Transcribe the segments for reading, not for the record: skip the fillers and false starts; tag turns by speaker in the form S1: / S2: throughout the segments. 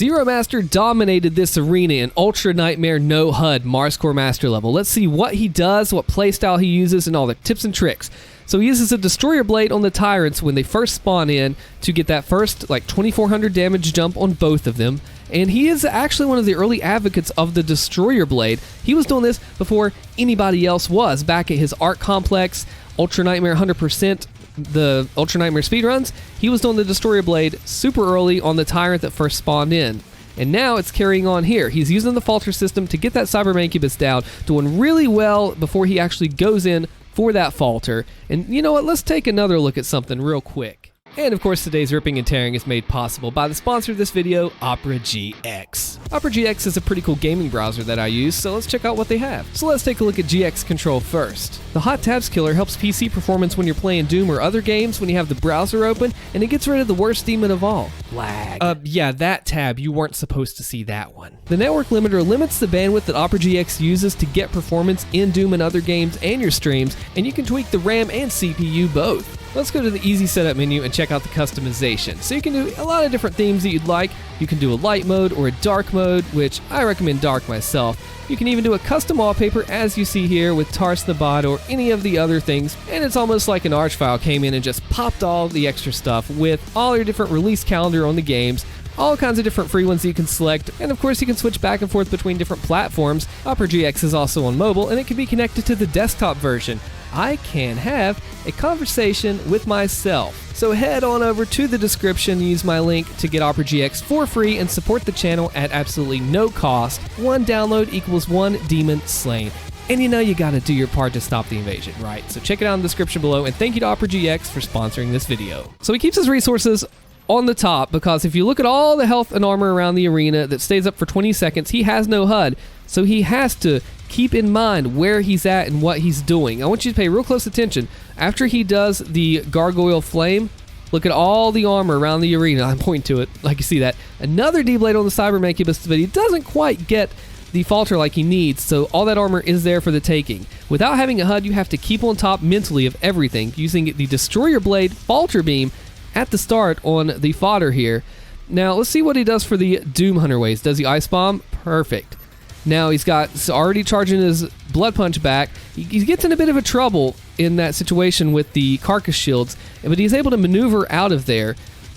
S1: Zero Master dominated this arena in Ultra Nightmare No HUD Mars Core Master level. Let's see what he does, what playstyle he uses, and all the tips and tricks. So he uses a Destroyer Blade on the Tyrants when they first spawn in to get that first like 2400 damage jump on both of them. And he is actually one of the early advocates of the Destroyer Blade. He was doing this before anybody else was. Back at his Art Complex, Ultra Nightmare 100%, the Ultra Nightmare speedruns, he was doing the Destroyer Blade super early on the Tyrant that first spawned in. And now it's carrying on here. He's using the Falter system to get that Cyber Mancubus down, doing really well before he actually goes in for that Falter. And you know what, let's take another look at something real quick. And of course, today's ripping and tearing is made possible by the sponsor of this video, Opera GX. Opera GX is a pretty cool gaming browser that I use, so let's check out what they have. So let's take a look at GX Control first. The Hot Tabs Killer helps PC performance when you're playing Doom or other games when you have the browser open, and it gets rid of the worst demon of all, lag. Yeah, that tab, you weren't supposed to see that one. The network limiter limits the bandwidth that Opera GX uses to get performance in Doom and other games and your streams, and you can tweak the RAM and CPU both. Let's go to the easy setup menu and check out the customization. So you can do a lot of different themes that you'd like. You can do a light mode or a dark mode, which I recommend dark myself. You can even do a custom wallpaper as you see here with Tars the Bot or any of the other things. And it's almost like an Archfile came in and just popped all the extra stuff with all your different release calendar on the games, all kinds of different free ones that you can select, and of course you can switch back and forth between different platforms. Opera GX is also on mobile, and it can be connected to the desktop version. I can have a conversation with myself. So head on over to the description, use my link to get Opera GX for free and support the channel at absolutely no cost. One download equals one demon slain. And you know you gotta do your part to stop the invasion, right? So check it out in the description below, and thank you to Opera GX for sponsoring this video. So he keeps his resources on the top because if you look at all the health and armor around the arena that stays up for 20 seconds, he has no HUD. So he has to keep in mind where he's at and what he's doing. I want you to pay real close attention. After he does the Gargoyle Flame, look at all the armor around the arena. I'm pointing to it, like you see that. Another D-Blade on the Cyber Mancubus, but he doesn't quite get the Falter like he needs, so all that armor is there for the taking. Without having a HUD, you have to keep on top mentally of everything, using the Destroyer Blade Falter Beam at the start on the fodder here. Now, let's see what he does for the Doom Hunter waves. Does he Ice Bomb? Perfect. Now he's already charging his Blood Punch back. He gets in a bit of a trouble in that situation with the Carcass Shields, but he's able to maneuver out of there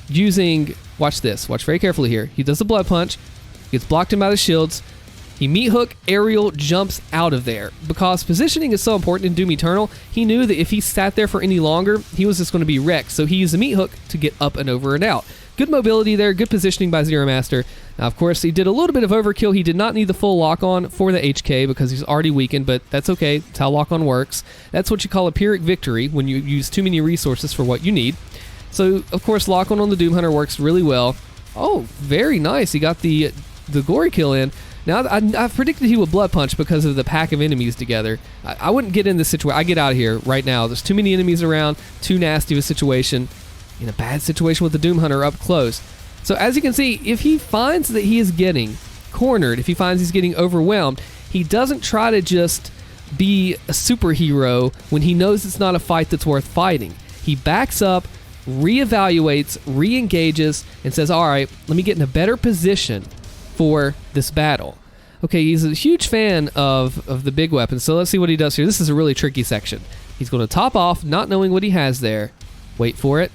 S1: using, watch this, watch very carefully here. He does the Blood Punch, gets blocked in by the shields, he meat hook, aerial, jumps out of there. Because positioning is so important in Doom Eternal, he knew that if he sat there for any longer, he was just going to be wrecked, so he used a meat hook to get up and over and out. Good mobility there, good positioning by Zero Master. Now, of course, he did a little bit of overkill. He did not need the full lock-on for the HK because he's already weakened, but that's okay. That's how lock-on works. That's what you call a Pyrrhic victory, when you use too many resources for what you need. So, of course, lock-on on the Doom Hunter works really well. Oh, very nice. He got the glory kill in. Now, I predicted he would Blood Punch because of the pack of enemies together. I wouldn't get in this situation. I get out of here right now. There's too many enemies around, too nasty of a situation. In a bad situation with the Doom Hunter up close. So as you can see, if he finds that he is getting cornered, if he finds he's getting overwhelmed, he doesn't try to just be a superhero when he knows it's not a fight that's worth fighting. He backs up, reevaluates, re-engages, and says, all right, let me get in a better position for this battle. Okay, he's a huge fan of the big weapons, so let's see what he does here. This is a really tricky section. He's going to top off, not knowing what he has there. Wait for it.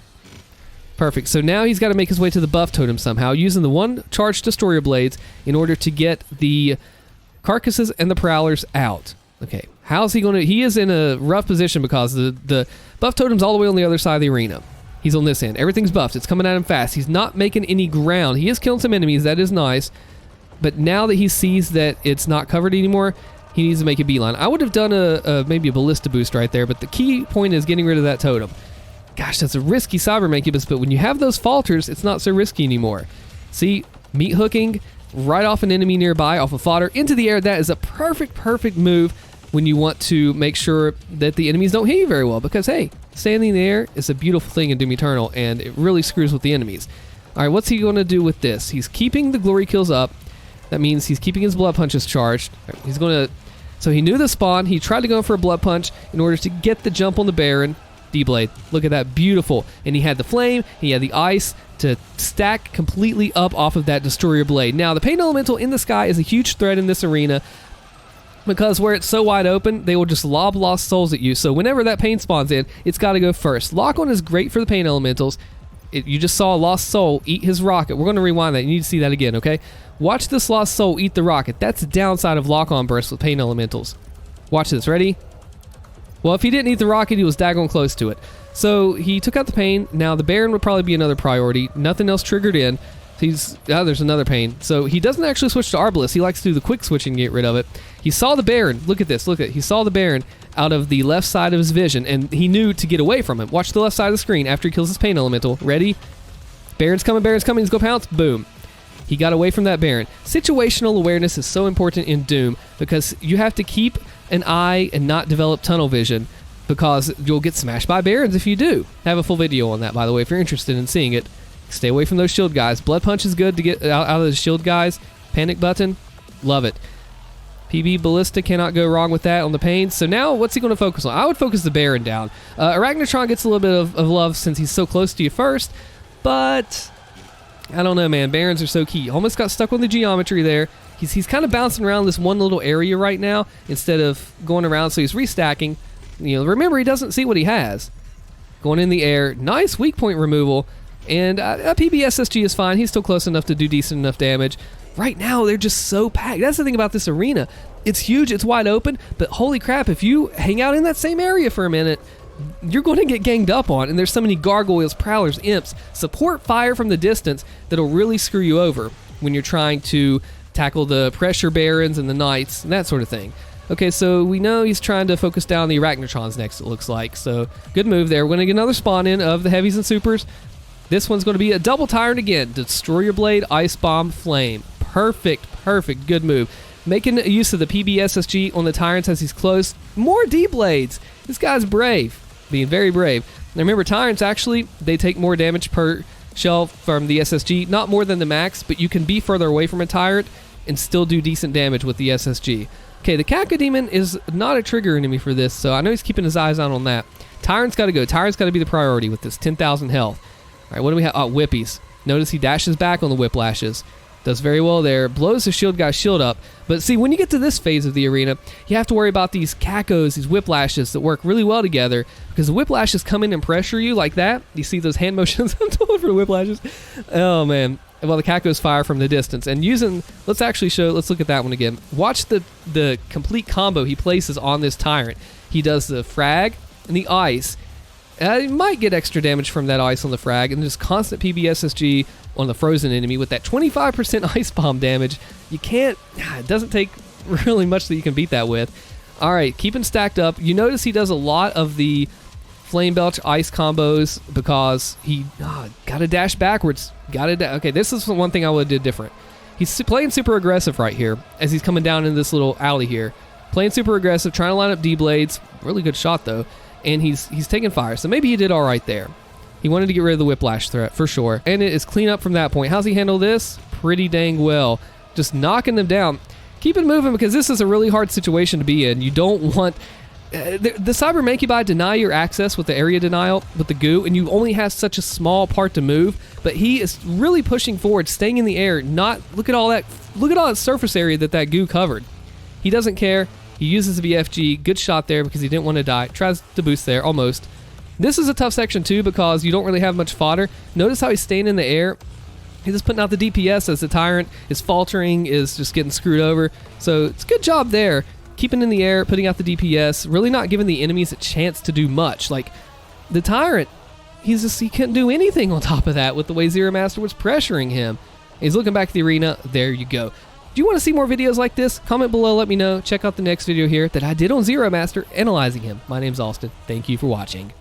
S1: Perfect. So now he's got to make his way to the buff totem somehow, using the one charged Destroyer Blades in order to get the carcasses and the prowlers out. Okay, how's he going to... He is in a rough position because the buff totem's all the way on the other side of the arena. He's on this end. Everything's buffed. It's coming at him fast. He's not making any ground. He is killing some enemies. That is nice. But now that he sees that it's not covered anymore, he needs to make a beeline. I would have done maybe a ballista boost right there, but the key point is getting rid of that totem. Gosh, that's a risky Cyber Mancubus, but when you have those falters, it's not so risky anymore. See, meat hooking right off an enemy nearby, off a fodder, into the air. That is a perfect move when you want to make sure that the enemies don't hit you very well, because, hey, standing in the air is a beautiful thing in Doom Eternal, and it really screws with the enemies. All right, what's he going to do with this? He's keeping the glory kills up. That means he's keeping his blood punches charged. He's going to... So he knew the spawn. He tried to go for a blood punch in order to get the jump on the Baron. D-Blade. Look at that, beautiful. And he had the flame, he had the ice to stack completely up off of that Destroyer Blade. Now, the Pain Elemental in the sky is a huge threat in this arena because where it's so wide open, they will just lob Lost Souls at you. So whenever that Pain spawns in, it's got to go first. Lock-on is great for the Pain Elementals. You just saw a Lost Soul eat his rocket. We're going to rewind that. You need to see that again, okay? Watch this Lost Soul eat the rocket. That's the downside of lock-on bursts with Pain Elementals. Watch this. Ready? Well, if he didn't eat the rocket, he was daggone close to it. So he took out the Pain. Now the Baron would probably be another priority. Nothing else triggered in. There's another Pain. So he doesn't actually switch to Arbalest. He likes to do the quick switch and get rid of it. He saw the Baron. Look at this. He saw the Baron out of the left side of his vision, and he knew to get away from him. Watch the left side of the screen after he kills his Pain Elemental. Ready? Baron's coming. He's going to pounce. Boom. He got away from that Baron. Situational awareness is so important in Doom because you have to keep an eye and not develop tunnel vision because you'll get smashed by Barons if you do. I have a full video on that, by the way, if you're interested in seeing it. Stay away from those shield guys. Blood Punch is good to get out of the shield guys. Panic Button, love it. PB Ballista cannot go wrong with that on the Pain. So now, what's he going to focus on? I would focus the Baron down. Arachnotron gets a little bit of love since he's so close to you first, but I don't know, man. Barons are so key. Almost got stuck on the geometry there. He's kind of bouncing around this one little area right now instead of going around, so he's restacking. Remember, he doesn't see what he has. Going in the air. Nice weak point removal. And a PBSSG is fine. He's still close enough to do decent enough damage. Right now, they're just so packed. That's the thing about this arena. It's huge. It's wide open. But holy crap, if you hang out in that same area for a minute, you're going to get ganged up on. And there's so many gargoyles, prowlers, imps. Support fire from the distance that'll really screw you over when you're trying to tackle the pressure barons and the knights and that sort of thing. Okay, so we know he's trying to focus down the Arachnotrons next, it looks like. So good move there. We're going to get another spawn in of the heavies and supers. This one's going to be a double Tyrant again. Destroyer Blade, Ice Bomb, Flame. Perfect, good move. Making use of the PBSSG on the Tyrants as he's close. More D-Blades. This guy's brave. Being very brave. Now remember, Tyrants actually, they take more damage per shell from the SSG. Not more than the max, but you can be further away from a Tyrant and still do decent damage with the SSG. Okay, the Cacodemon is not a trigger enemy for this, so I know he's keeping his eyes out on that. Tyrant's got to go. Tyrant's got to be the priority with this 10,000 health. All right, what do we have? Oh, Whippies. Notice he dashes back on the Whiplashes. Does very well there. Blows the shield guy's shield up. But see, when you get to this phase of the arena, you have to worry about these Cacos, these Whiplashes that work really well together because the Whiplashes come in and pressure you like that. You see those hand motions? I'm told for the Whiplashes. Oh, man. Well, the Cacos fire from the distance. And using, let's look at that one again. Watch the complete combo he places on this Tyrant. He does the frag and the ice. He might get extra damage from that ice on the frag and just constant PBSSG on the frozen enemy with that 25% ice bomb damage. You can't, it doesn't take really much that you can beat that with. All right, keeping stacked up. You notice he does a lot of the Flame Belch ice combos because he got to dash backwards. Okay, this is one thing I would have did different. He's playing super aggressive right here as he's coming down in this little alley here. Playing super aggressive, trying to line up D-Blades. Really good shot, though. And he's taking fire, so maybe he did all right there. He wanted to get rid of the Whiplash threat, for sure. And it is clean up from that point. How's he handle this? Pretty dang well. Just knocking them down. Keep it moving because this is a really hard situation to be in. You don't want... the Cyber Mancubi deny your access with the area denial with the goo, and you only have such a small part to move. But he is really pushing forward, staying in the air. Look at all that surface area that goo covered. He doesn't care. He uses the BFG. Good shot there because he didn't want to die. Tries to boost there, almost. This is a tough section too because you don't really have much fodder. Notice how he's staying in the air. He's just putting out the DPS as the Tyrant is faltering, is just getting screwed over. So it's a good job there. Keeping in the air, putting out the DPS, really not giving the enemies a chance to do much. Like, the Tyrant, he couldn't do anything on top of that with the way Zero Master was pressuring him. He's looking back at the arena. There you go. Do you want to see more videos like this? Comment below, let me know. Check out the next video here that I did on Zero Master, analyzing him. My name's Austin. Thank you for watching.